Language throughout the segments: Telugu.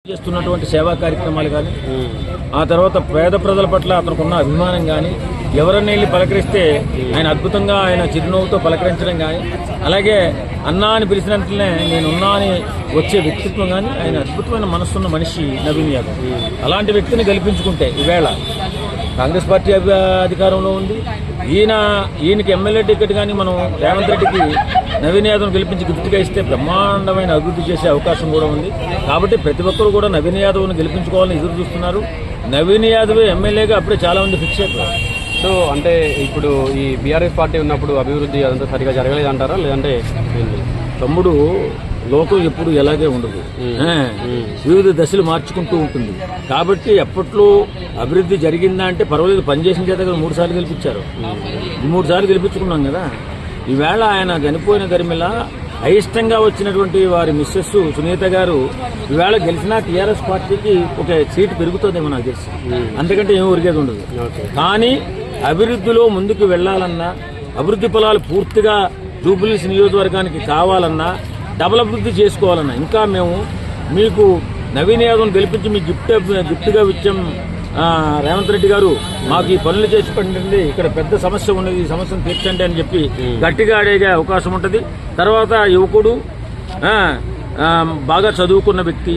చేస్తున్నటువంటి సేవా కార్యక్రమాలు కానీ ఆ తర్వాత పేద ప్రజల పట్ల అతనుకున్న అభిమానం కానీ ఎవరన్నా వెళ్ళి పలకరిస్తే ఆయన అద్భుతంగా ఆయన చిరునవ్వుతో పలకరించడం కానీ అలాగే అన్నా అని పిలిచినట్లనే నేనున్నా అని వచ్చే వ్యక్తిత్వం కానీ ఆయన అద్భుతమైన మనస్సున్న మనిషి నవీన్ యాదవ్. అలాంటి వ్యక్తిని గెలిపించుకుంటే ఈవేళ కాంగ్రెస్ పార్టీ అధికారంలో ఉంది. ఈయనకి ఎమ్మెల్యే టికెట్ కానీ మనం రేవంత్ రెడ్డికి నవీన్ యాదవ్ను గెలిపించి గిఫ్ట్గా ఇస్తే బ్రహ్మాండమైన అభివృద్ధి చేసే అవకాశం కూడా ఉంది. కాబట్టి ప్రతి ఒక్కరు కూడా నవీన్ యాదవ్ను గెలిపించుకోవాలని ఎదురు చూస్తున్నారు. నవీన్ యాదవ్ ఎమ్మెల్యేగా అప్పుడే చాలా మంది ఫిక్స్ అయిపోయారు. సో అంటే ఇప్పుడు ఈ బీఆర్ఎస్ పార్టీ ఉన్నప్పుడు అభివృద్ధి అదంతా సరిగా జరగలేదు అంటారా, లేదంటే తమ్ముడు లోకం ఎప్పుడు ఎలాగే ఉండదు, వివిధ దశలు మార్చుకుంటూ ఉంటుంది. కాబట్టి ఎప్పట్లో అభివృద్ధి జరిగిందా అంటే పర్వాలేదు, పనిచేసిన చేత కదా 3 సార్లు గెలిపించారు. 3 సార్లు గెలిపించుకున్నాం కదా. ఈవేళ ఆయన చనిపోయిన దరిమిల అయిష్టంగా వచ్చినటువంటి వారి మిస్సెస్ సునీత గారు ఈవేళ గెలిచినా టీఆర్ఎస్ పార్టీకి ఒక సీటు పెరుగుతుందేమో నాకు తెలిసి, అంతకంటే ఏం ఒరిగేది ఉండదు. కానీ అభివృద్ధిలో ముందుకు వెళ్లాలన్నా, అభివృద్ధి ఫలాలు పూర్తిగా జూబ్లీహిల్స్ నియోజకవర్గానికి కావాలన్నా, డబుల్ అభివృద్ధి చేసుకోవాలన్నా ఇంకా మేము మీకు నవీన్ యాదవ్ను గెలిపించి మీకు గిఫ్ట్గా ఇచ్చాం రేవంత్ రెడ్డి గారు, మాకు ఈ పనులు చేసి పెట్టండి, ఇక్కడ పెద్ద సమస్య ఉన్నది, ఈ సమస్యను తీర్చండి అని చెప్పి గట్టిగా అడిగే అవకాశం ఉంటుంది. తర్వాత యువకుడు బాగా చదువుకున్న వ్యక్తి,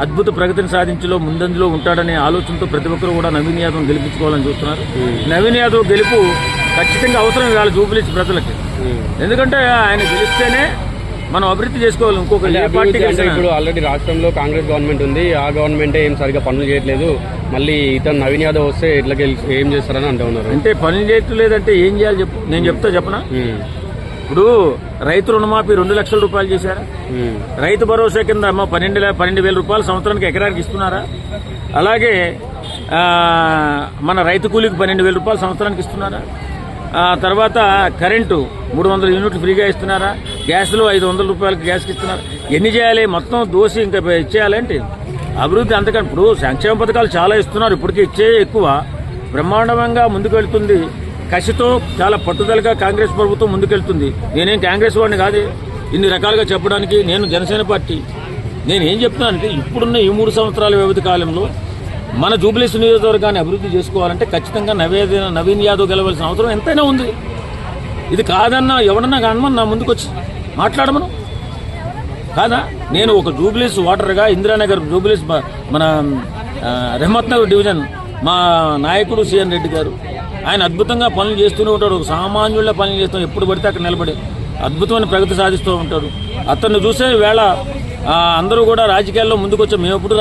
అద్భుత ప్రగతిని సాధించలో ముందంజలో ఉంటాడనే ఆలోచనతో ప్రతి ఒక్కరు కూడా నవీన్ యాదవ్ను గెలిపించుకోవాలని చూస్తున్నారు. నవీన్ యాదవ్ గెలుపు ఖచ్చితంగా అవసరం ఇవాళ జూబ్లీహిల్స్ ప్రజలకి. ఎందుకంటే ఆయన గెలిస్తేనే మనం అభివృద్ధి చేసుకోవాలి. ఇంకొక ఇప్పుడు ఆల్రెడీ రాష్ట్రంలో కాంగ్రెస్ గవర్నమెంట్ ఉంది, ఆ గవర్నమెంటే ఏం సరిగా పనులు చేయట్లేదు, మళ్ళీ ఇతను నవీన్ యాదవ్ వస్తే ఇట్లా ఏం చేస్తారని అంటూ ఉన్నారు. అంటే పనులు చేయట్లేదంటే ఏం చేయాలి చెప్పు, నేను చెప్పనా. ఇప్పుడు రైతు రుణమాఫీ 2 లక్షల రూపాయలు చేశారా? రైతు భరోసా కింద 12,000 రూపాయలు సంవత్సరానికి ఎకరానికి ఇస్తున్నారా? అలాగే మన రైతు కూలీకి 12,000 రూపాయలు సంవత్సరానికి ఇస్తున్నారా? తర్వాత కరెంటు 300 యూనిట్లు ఫ్రీగా ఇస్తున్నారా? గ్యాస్లో 500 రూపాయలకి గ్యాస్కి ఇస్తున్నారా? ఎన్ని చేయాలి? మొత్తం దోసి ఇంకా ఇచ్చేయాలంటే అభివృద్ధి అంతకంటే ఇప్పుడు సంక్షేమ పథకాలు చాలా ఇస్తున్నారు, ఇప్పటికీ ఇచ్చే ఎక్కువ బ్రహ్మాండంగా ముందుకు వెళ్తుంది. కసితో చాలా పట్టుదలగా కాంగ్రెస్ ప్రభుత్వం ముందుకెళ్తుంది. నేనేం కాంగ్రెస్ వాడిని కాదే ఇన్ని రకాలుగా చెప్పడానికి. నేను జనసేన పార్టీ. నేను ఏం చెప్తున్నానంటే ఇప్పుడున్న ఈ 3 సంవత్సరాల వ్యవధి కాలంలో మన జూబ్లీహిల్స్ నియోజకవర్గాన్ని అభివృద్ధి చేసుకోవాలంటే ఖచ్చితంగా నవీన్ యాదవ్ గెలవాల్సిన అవసరం ఎంతైనా ఉంది. ఇది కాదన్నా ఎవడన్నా కానమని నా ముందుకొచ్చి మాట్లాడమను కాదా. నేను ఒక జూబ్లీహిల్స్ ఓటర్గా ఇందిరానగర్ జూబ్లీహిల్స్ మన రెహమత్ నగర్ డివిజన్ మా నాయకుడు సిఎన్ రెడ్డి గారు ఆయన అద్భుతంగా పనులు చేస్తూనే ఉంటాడు. ఒక సామాన్యుల పనులు చేస్తూ ఎప్పుడు పడితే అక్కడ నిలబడి అద్భుతమైన ప్రగతి సాధిస్తూ ఉంటాడు. అతన్ని చూసే వేళ అందరూ కూడా రాజకీయాల్లో ముందుకొచ్చాం. మేము ఎప్పుడు